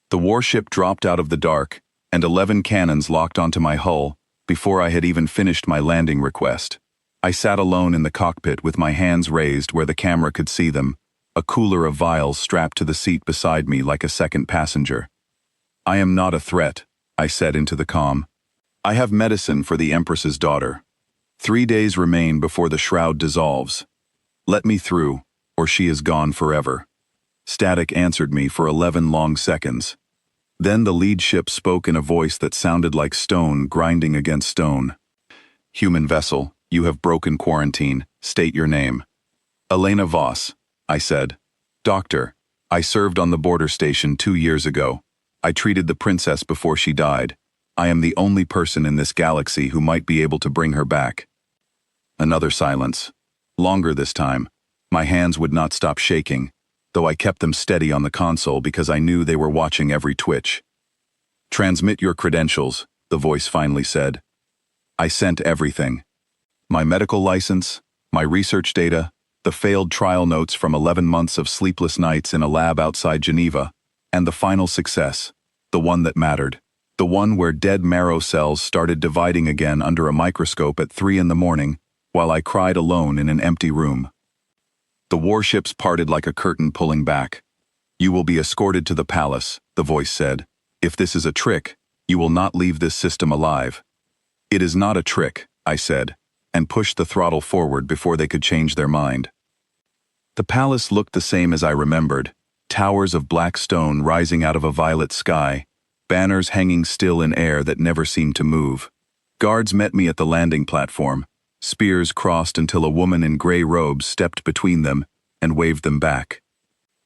The warship dropped out of the dark, and 11 cannons locked onto my hull before I had even finished my landing request. I sat alone in the cockpit with my hands raised where the camera could see them, a cooler of vials strapped to the seat beside me like a second passenger. "I am not a threat," I said into the comm. "I have medicine for the Empress's daughter. 3 days remain before the shroud dissolves. Let me through, or she is gone forever." Static answered me for 11 long seconds. Then the lead ship spoke in a voice that sounded like stone grinding against stone. "Human vessel, you have broken quarantine. State your name." "Elena Voss," I said. "Doctor, I served on the border station 2 years ago. I treated the princess before she died. I am the only person in this galaxy who might be able to bring her back." Another silence. Longer this time. My hands would not stop shaking, though I kept them steady on the console because I knew they were watching every twitch. "Transmit your credentials," the voice finally said. I sent everything. My medical license, my research data, the failed trial notes from 11 months of sleepless nights in a lab outside Geneva, and the final success, the one that mattered, the one where dead marrow cells started dividing again under a microscope at 3 in the morning while I cried alone in an empty room. The warships parted like a curtain pulling back. "You will be escorted to the palace," the voice said. "If this is a trick, you will not leave this system alive." "It is not a trick," I said, and pushed the throttle forward before they could change their mind. The palace looked the same as I remembered, towers of black stone rising out of a violet sky, banners hanging still in air that never seemed to move. Guards met me at the landing platform, spears crossed until a woman in gray robes stepped between them and waved them back.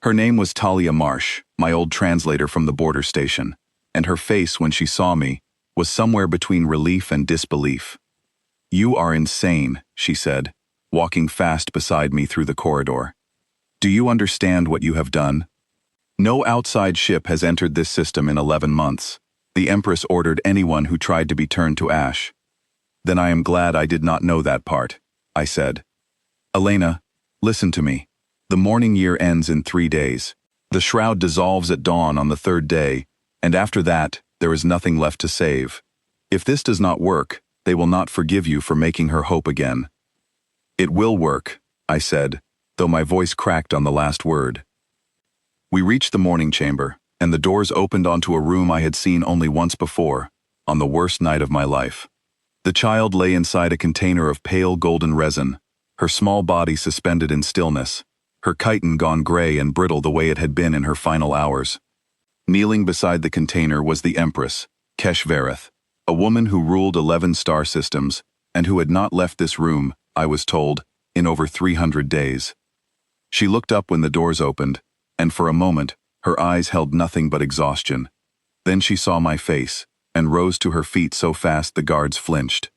Her name was Talia Marsh, my old translator from the border station, and her face when she saw me was somewhere between relief and disbelief. "You are insane," she said, walking fast beside me through the corridor. "Do you understand what you have done? No outside ship has entered this system in 11 months. The Empress ordered anyone who tried to be turned to ash." "Then I am glad I did not know that part," I said. "Elena, listen to me. The mourning year ends in 3 days. The shroud dissolves at dawn on the 3rd day, and after that, there is nothing left to save. If this does not work, they will not forgive you for making her hope again." "It will work," I said, though my voice cracked on the last word. We reached the mourning chamber, and the doors opened onto a room I had seen only once before, on the worst night of my life. The child lay inside a container of pale golden resin, her small body suspended in stillness, her chitin gone gray and brittle the way it had been in her final hours. Kneeling beside the container was the Empress, Keshvareth, a woman who ruled 11 star systems, and who had not left this room, I was told, in over 300 days. She looked up when the doors opened, and for a moment, her eyes held nothing but exhaustion. Then she saw my face, and rose to her feet so fast the guards flinched.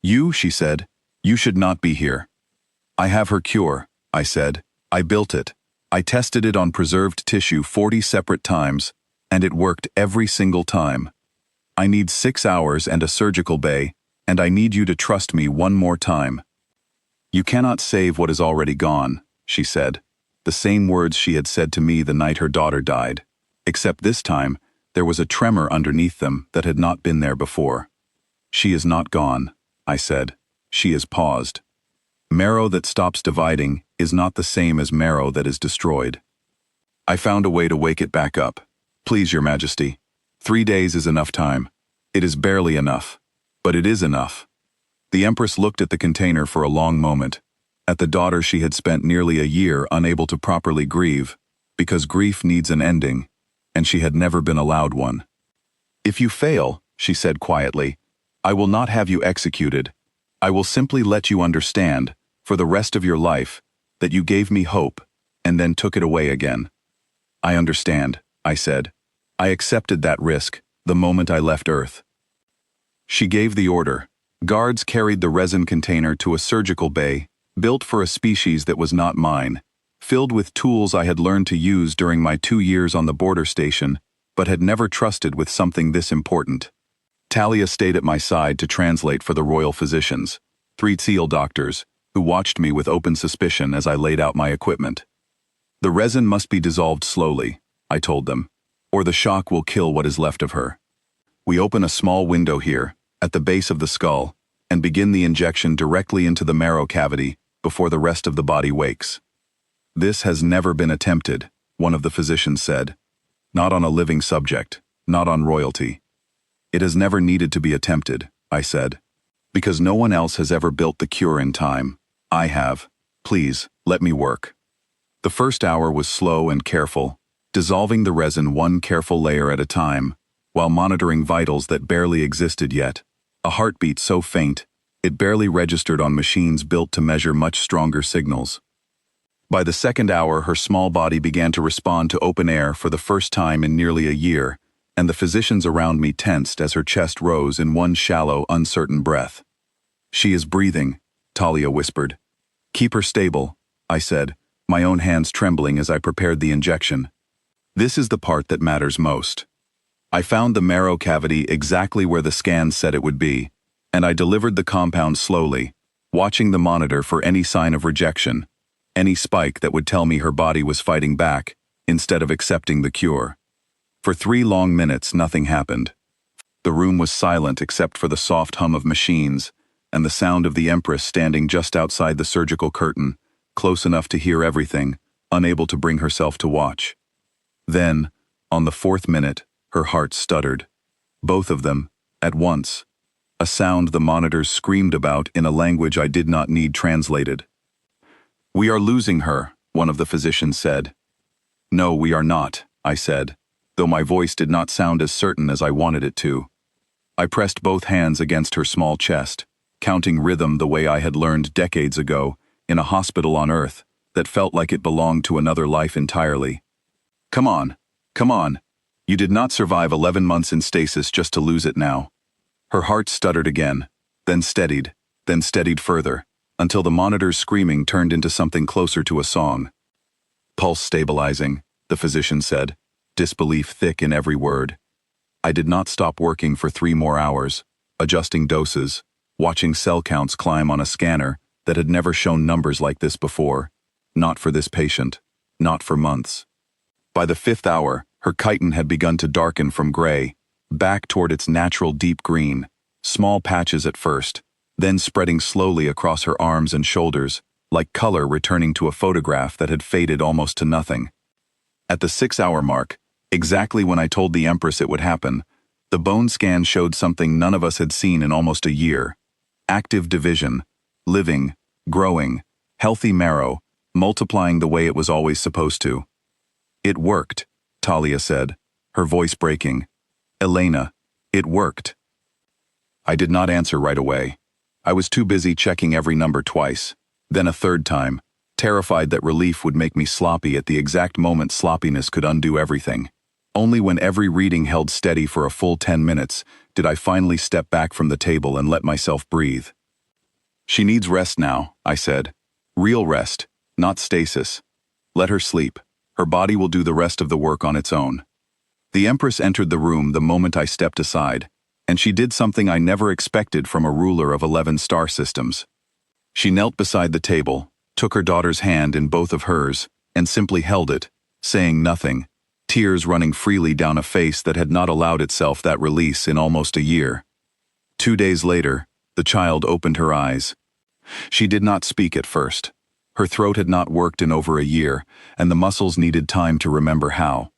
"You," she said, "you should not be here." "I have her cure," I said. "I built it. I tested it on preserved tissue 40 separate times, and it worked every single time. I need 6 hours and a surgical bay, and I need you to trust me one more time." "You cannot save what is already gone," she said, the same words she had said to me the night her daughter died, except this time, there was a tremor underneath them that had not been there before. "She is not gone," I said. "She is paused. Marrow that stops dividing is not the same as marrow that is destroyed. I found a way to wake it back up. Please, Your Majesty. 3 days is enough time. It is barely enough, but it is enough." The Empress looked at the container for a long moment, at the daughter she had spent nearly a year unable to properly grieve, because grief needs an ending, and she had never been allowed one. "If you fail," she said quietly, "I will not have you executed. I will simply let you understand, for the rest of your life, that you gave me hope, and then took it away again." "I understand," I said. "I accepted that risk the moment I left Earth." She gave the order. Guards carried the resin container to a surgical bay, built for a species that was not mine, filled with tools I had learned to use during my 2 years on the border station, but had never trusted with something this important. Talia stayed at my side to translate for the royal physicians, 3 SEAL doctors, who watched me with open suspicion as I laid out my equipment. "The resin must be dissolved slowly," I told them. or the shock will kill what is left of her. We open a small window here, at the base of the skull, and begin the injection directly into the marrow cavity before the rest of the body wakes. This has never been attempted, one of the physicians said. Not on a living subject, not on royalty. It has never needed to be attempted, I said. Because no one else has ever built the cure in time. I have. Please, let me work. The first hour was slow and careful, dissolving the resin one careful layer at a time, while monitoring vitals that barely existed yet. A heartbeat so faint, it barely registered on machines built to measure much stronger signals. By the second hour, her small body began to respond to open air for the first time in nearly a year, and the physicians around me tensed as her chest rose in one shallow, uncertain breath. She is breathing, Talia whispered. Keep her stable, I said, my own hands trembling as I prepared the injection. This is the part that matters most. I found the marrow cavity exactly where the scan said it would be, and I delivered the compound slowly, watching the monitor for any sign of rejection, any spike that would tell me her body was fighting back, instead of accepting the cure. For 3 long minutes, nothing happened. The room was silent except for the soft hum of machines, and the sound of the Empress standing just outside the surgical curtain, close enough to hear everything, unable to bring herself to watch. Then, on the 4th minute, her heart stuttered. Both of them, at once. A sound the monitors screamed about in a language I did not need translated. We are losing her, one of the physicians said. No, we are not, I said, though my voice did not sound as certain as I wanted it to. I pressed both hands against her small chest, counting rhythm the way I had learned decades ago, in a hospital on Earth, that felt like it belonged to another life entirely. Come on, come on. You did not survive 11 months in stasis just to lose it now. Her heart stuttered again, then steadied further, until the monitor's screaming turned into something closer to a song. Pulse stabilizing, the physician said, disbelief thick in every word. I did not stop working for 3 more hours, adjusting doses, watching cell counts climb on a scanner that had never shown numbers like this before. Not for this patient, not for months. By the 5th hour, her chitin had begun to darken from gray, back toward its natural deep green, small patches at first, then spreading slowly across her arms and shoulders, like color returning to a photograph that had faded almost to nothing. At the 6-hour mark, exactly when I told the Empress it would happen, the bone scan showed something none of us had seen in almost a year. Active division, living, growing, healthy marrow, multiplying the way it was always supposed to. It worked, Talia said, her voice breaking. Elena, it worked. I did not answer right away. I was too busy checking every number twice, then a 3rd time, terrified that relief would make me sloppy at the exact moment sloppiness could undo everything. Only when every reading held steady for a full 10 minutes did I finally step back from the table and let myself breathe. She needs rest now, I said. Real rest, not stasis. Let her sleep. Her body will do the rest of the work on its own. The Empress entered the room the moment I stepped aside, and she did something I never expected from a ruler of 11 star systems. She knelt beside the table, took her daughter's hand in both of hers, and simply held it, saying nothing, tears running freely down a face that had not allowed itself that release in almost a year. 2 days later, the child opened her eyes. She did not speak at first. Her throat had not worked in over a year, and the muscles needed time to remember how.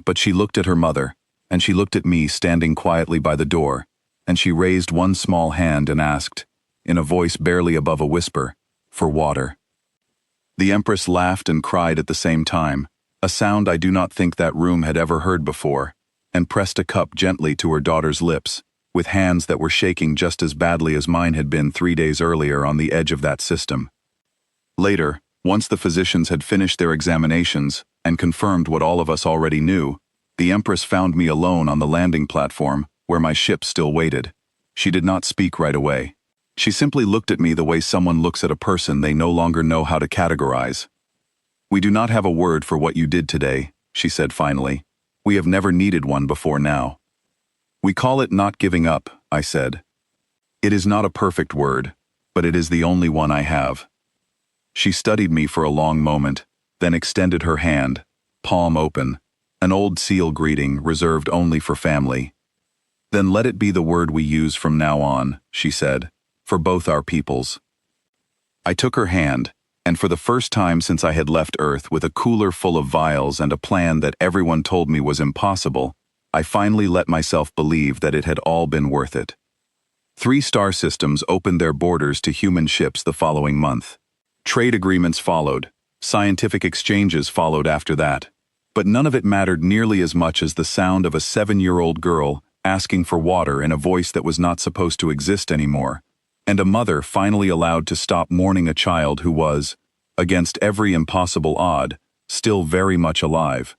But she looked at her mother, and she looked at me standing quietly by the door, and she raised one small hand and asked, in a voice barely above a whisper, for water. The Empress laughed and cried at the same time, a sound I do not think that room had ever heard before, and pressed a cup gently to her daughter's lips, with hands that were shaking just as badly as mine had been 3 days earlier on the edge of that system. Later, once the physicians had finished their examinations and confirmed what all of us already knew, the Empress found me alone on the landing platform where my ship still waited. She did not speak right away. She simply looked at me the way someone looks at a person they no longer know how to categorize. We do not have a word for what you did today, she said finally. We have never needed one before now. We call it not giving up, I said. It is not a perfect word, but it is the only one I have. She studied me for a long moment, then extended her hand, palm open, an old SEAL greeting reserved only for family. Then let it be the word we use from now on, she said, for both our peoples. I took her hand, and for the first time since I had left Earth with a cooler full of vials and a plan that everyone told me was impossible, I finally let myself believe that it had all been worth it. 3 star systems opened their borders to human ships the following month. Trade agreements followed. Scientific exchanges followed after that. But none of it mattered nearly as much as the sound of a 7-year-old girl asking for water in a voice that was not supposed to exist anymore, and a mother finally allowed to stop mourning a child who was, against every impossible odd, still very much alive.